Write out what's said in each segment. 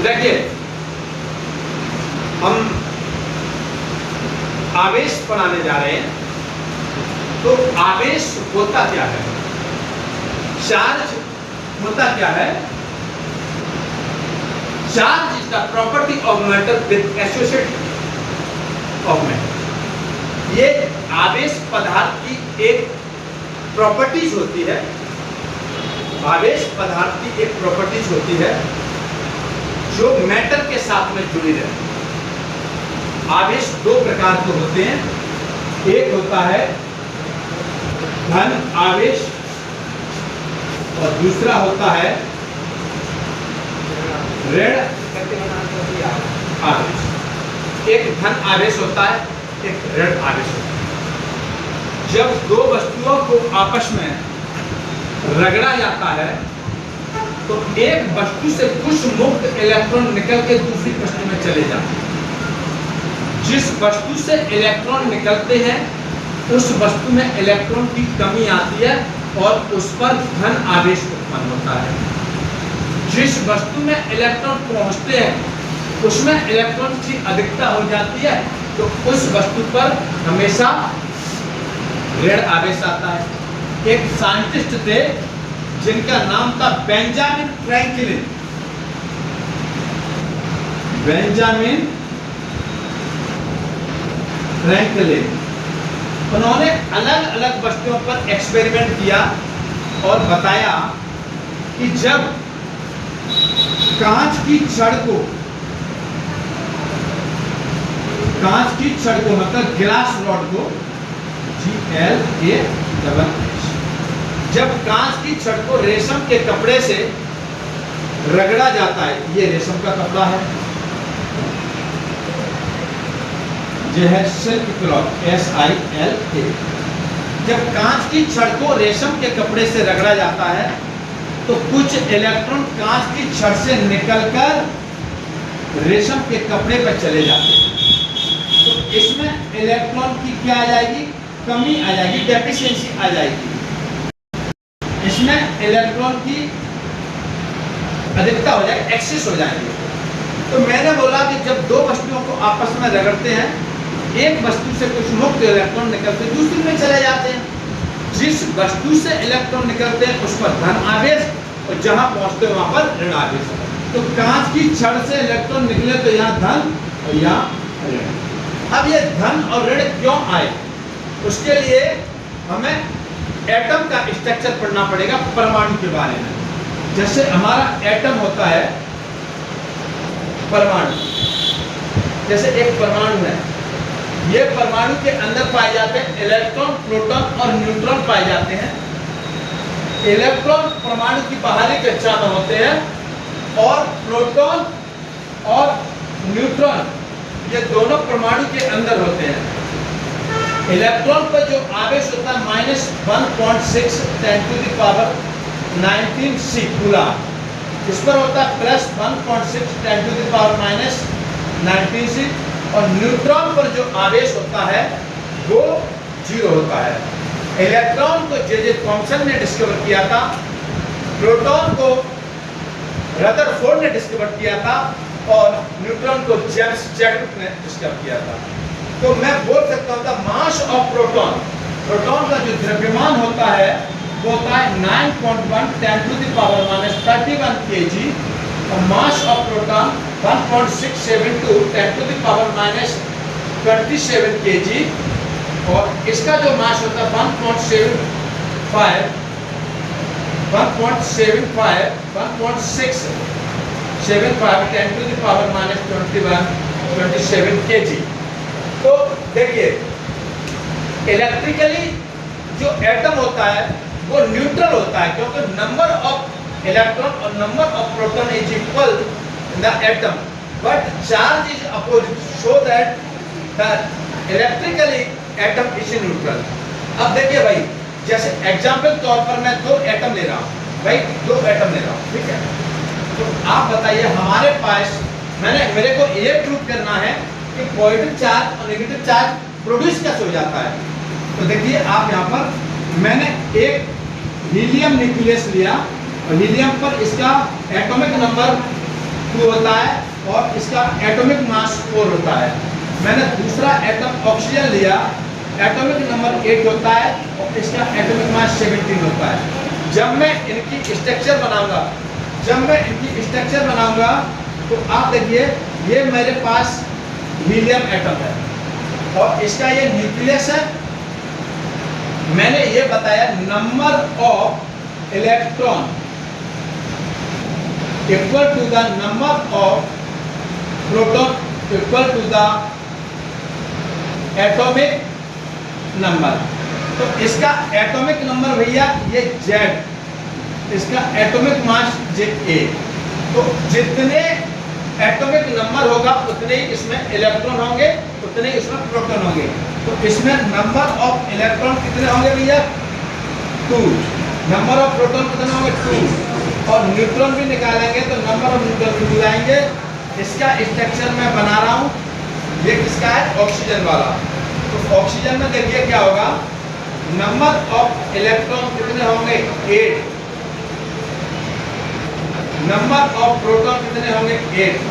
देखिए, हम आवेश पढ़ाने जा रहे हैं। तो आवेश होता क्या है, चार्ज होता क्या है। Charge is the property of matter with associated of matter. ये आवेश पदार्थ की एक प्रॉपर्टीज होती है। आवेश पदार्थ की एक प्रॉपर्टीज होती है जो मैटर के साथ में जुड़ी रहती है। आवेश दो प्रकार के होते हैं। एक होता है धन आवेश और दूसरा होता है ऋण आवेश। एक धन आवेश होता है, एक ऋण आवेश होता है। जब दो वस्तुओं को आपस में रगड़ा जाता है तो एक वस्तु से कुछ मुक्त इलेक्ट्रॉन निकल के दूसरी वस्तु में चले जाते हैं। जिस वस्तु से इलेक्ट्रॉन निकलते हैं उस वस्तु में इलेक्ट्रॉन की कमी आती है और उस पर धन आवेश उत्पन्न होता है। जिस वस्तु में इलेक्ट्रॉन पहुंचते हैं उसमें इलेक्ट्रॉन की अधिकता हो जाती है तो उस वस्तु पर हमेशा ऋण आवेश आता है। एक साइंटिस्ट थे जिनका नाम था बेंजामिन फ्रैंकलिन। बेंजामिन फ्रैंकलिन, उन्होंने अलग अलग वस्तुओं पर एक्सपेरिमेंट किया और बताया कि जब कांच की छड़ को मतलब ग्लास रॉड को GLA जब कांच की छड़ को रेशम के कपड़े से रगड़ा जाता है, ये रेशम का कपड़ा है, यह है सिल्क क्लॉथ SILK। जब कांच की छड़ को रेशम के कपड़े से रगड़ा जाता है तो कुछ इलेक्ट्रॉन कांच की छड़ से निकलकर रेशम के कपड़े पर चले जाते हैं। तो इसमें इलेक्ट्रॉन की क्या आ जाएगी, कमी आ जाएगी, डेफिशिएंसी आ जाएगी। इसमें इलेक्ट्रॉन की अधिकता हो जाएगी, एक्सेस हो जाएगी। तो मैंने बोला कि जब दो वस्तुओं को आपस में रगड़ते हैं एक वस्तु से कुछ मुक्त इलेक्ट्रॉन निकलते दूसरी में चले जाते हैं। जिस वस्तु से इलेक्ट्रॉन निकलते हैं उस पर धन आवेश और जहां पहुंचते हैं वहां पर ऋण आवेश। तो कांच की छड़ से इलेक्ट्रॉन निकले तो यहाँ धन और यहाँ ऋण। अब ये धन और ऋण क्यों आए, उसके लिए हमें एटम का स्ट्रक्चर पढ़ना पड़ेगा, परमाणु के बारे में। जैसे हमारा एटम होता है परमाणु, जैसे एक परमाणु है, ये परमाणु के अंदर पाए जाते हैं इलेक्ट्रॉन, प्रोटॉन और न्यूट्रॉन पाए जाते हैं। इलेक्ट्रॉन परमाणु की बाहरी कक्षा में होते हैं और प्रोटॉन और न्यूट्रॉन ये दोनों परमाणु के अंदर होते हैं। इलेक्ट्रॉन पर जो आवेश होता है -1.6 10⁻19 C कूलम। इस पर होता है +1.6 10⁻19 C। और न्यूट्रॉन पर जो आवेश होता है वो 0 होता है। इलेक्ट्रॉन को जे थॉम्सन ने डिस्कवर किया था, प्रोटॉन को रदरफोर्ड ने डिस्कवर किया था और न्यूट्रॉन को जेम्स चैडविक ने डिस्कवर किया था। तो मैं बोल सकता हूँ मास ऑफ प्रोटॉन, प्रोटॉन का जो द्रव्यमान होता है वो होता है 9.1 10⁻31 kg और मास ऑफ प्रोटॉन 1.672 10⁻27 kg और इसका जो मास होता है 1.675 10⁻21 kg। तो देखिए इलेक्ट्रिकली जो एटम होता है वो न्यूट्रल होता है क्योंकि नंबर ऑफ इलेक्ट्रॉन और number of proton is equal in the atom but charge is opposite so that the electrically atom is neutral. अब देखिए भाई, जैसे एग्जांपल तौर पर मैं दो एटम ले रहा हूँ भाई, दो एटम ले रहा हूँ, ठीक है। तो आप बताइए हमारे पास मेरे को ये प्रूव करना है कि पॉजिटिव चार्ज और नेगेटिव चार्ज प्रोड्यूस कैसे हो जाता है। तो देखिए आप यहाँ पर मैंने एक हीलियम न्यूक्लियस लिया और हीलियम पर इसका एटॉमिक नंबर 2 होता है और इसका एटॉमिक मास 4 होता है। मैंने दूसरा एटम ऑक्सीजन लिया, एटॉमिक नंबर 8 होता है और इसका एटॉमिक मास 17 होता है। जब मैं इनकी स्ट्रक्चर बनाऊंगा तो आप देखिए ये मेरे पास हीलियम एटम है और इसका ये न्यूक्लियस है। मैंने ये बताया number of electron equal to the number of proton equal to the atomic number. तो इसका एटॉमिक नंबर भैया ये Z, इसका एटॉमिक मास Za। तो जितने एटॉमिक नंबर होगा उतने ही इसमें इलेक्ट्रॉन होंगे, उतने ही इसमें प्रोटॉन होंगे। तो इसमें नंबर ऑफ इलेक्ट्रॉन कितने होंगे भैया 2, नंबर ऑफ प्रोटॉन कितने होंगे 2 और न्यूट्रॉन भी निकालेंगे तो नंबर ऑफ न्यूट्रॉन भी मिलाएंगे। इसका स्ट्रक्चर मैं बना रहा हूँ, ये किसका है ऑक्सीजन वाला। तो ऑक्सीजन में देखिए क्या होगा, नंबर ऑफ इलेक्ट्रॉन कितने होंगे 8, नंबर ऑफ प्रोटॉन कितने होंगे 8।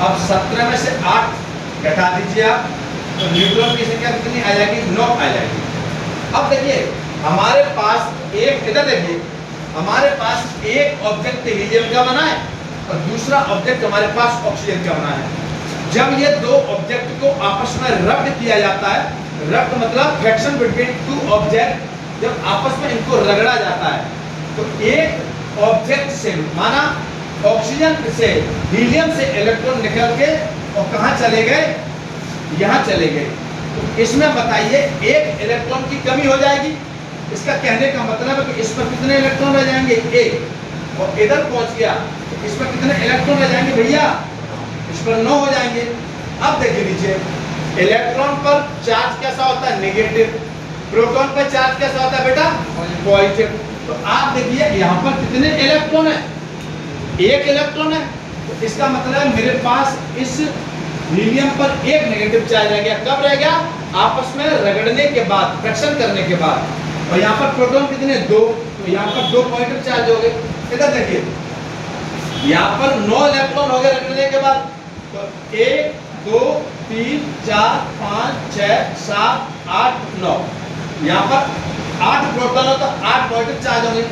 अब 17 में से 8 घटा दीजिए आप, तो न्यूट्रॉन की संख्या कितनी आ जाएगी 9 आ जाएगी। अब देखिए हमारे पास एक, इधर देखिए हमारे पास एक ऑब्जेक्ट हीलियम का बना है और दूसरा ऑब्जेक्ट हमारे पास ऑक्सीजन का बना है। जब ये दो ऑब्जेक्ट को आपस में रब्ड किया जाता है, रब्ड मतलब फ्रैक्शन बिटवीन टू ऑब्जेक्ट, जब आपस में इनको रगड़ा जाता है तो एक ऑब्जेक्ट से माना ऑक्सीजन से हीलियम से इलेक्ट्रॉन निकल के और कहाँ चले गए, यहाँ चले गए। तो इसमें बताइए एक इलेक्ट्रॉन की कमी हो जाएगी। इसका कहने का मतलब है कि इसमें कितने इलेक्ट्रॉन रह जाएंगे 1 और इधर पहुंच गया तो इसमें कितने इलेक्ट्रॉन रह जाएंगे भैया, इस पर 9 हो जाएंगे। अब देख लीजिए इलेक्ट्रॉन पर चार्ज कैसा होता है नेगेटिव, प्रोटॉन पर चार्ज कैसा होता है बेटा पॉजिटिव। तो आप देखिए यहाँ पर कितने इलेक्ट्रॉन है, 1 इलेक्ट्रॉन है। तो इसका मतलब मेरे पास इस हीलियम पर 1 नेगेटिव चार्ज रह गया। कब रह गया, आपस में रगड़ने के बाद, फ्रिक्शन करने के बाद। और यहाँ पर प्रोटॉन कितने 2, तो यहाँ पर 2 पॉजिटिव चार्ज हो गए। इधर देखिए यहाँ पर 9 इलेक्ट्रॉन हो गए रगड़ने के बाद। तो 1 2 3 4 5 6 7 8 9, यहाँ पर 8 प्रोटॉन हो तो 8 पॉजिटिव चार्ज होंगे।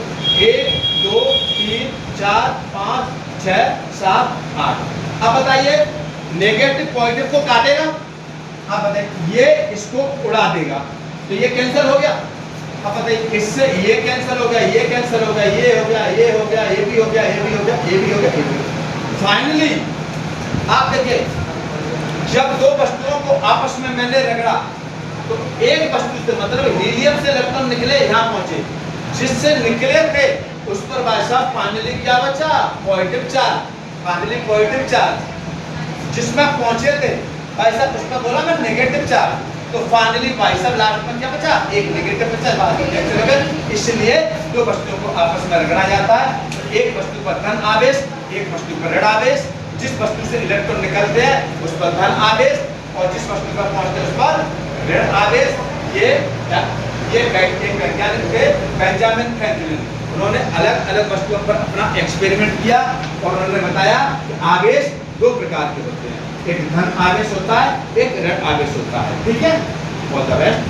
1 2 3 4 5 6 7 8। अब बताइए नेगेटिव पॉजिटिव को काटेगा, आप बताइए ये इसको उड़ा देगा तो ये कैंसिल हो गया। अब बताइए इससे ये कैंसिल हो गया, ये कैंसिल हो गया, ये हो गया, ये हो गया, ये भी हो गया, ये भी हो गया, ये भी हो गया, ये भी हो गया। फाइनली आप देखिए जब दो वस्तुओं को आपस में मैंने रगड़ा तो एक वस्तु से मतलब हीलियम से इलेक्ट्रॉन निकले यहाँ पहुंचे, जिससे निकले थे उस पर भाई साहब फाइनली क्या बचा positive charge, finally positive charge. जिसमें पहुंचे थे भाई साहब उसमें बोला मैं नेगेटिव चार्ज, तो फाइनली भाई साहब लास्ट में क्या बचा एक नेगेटिव बचा, बाकी नेगेटिव। इसलिए दो वस्तुओं को आपस में रगड़ा जाता है। तो एक वस्तु पर धन आवेश, एक वस्तु पर ऋण आवेश। जिस वस्तु से इलेक्ट्रॉन निकलते हैं उस पर धन आवेश और जिस वस्तु पर पहुंचते हैं उस पर ऋण आवेश। ये वैज्ञानिक थे बेंजामिन फ्रैंकलिन, उन्होंने अलग अलग वस्तुओं पर अपना एक्सपेरिमेंट किया और उन्होंने बताया कि आवेश 2 प्रकार के होते हैं, एक धन आवेश होता है, एक ऋण आवेश होता है। ठीक है, ऑल द बेस्ट।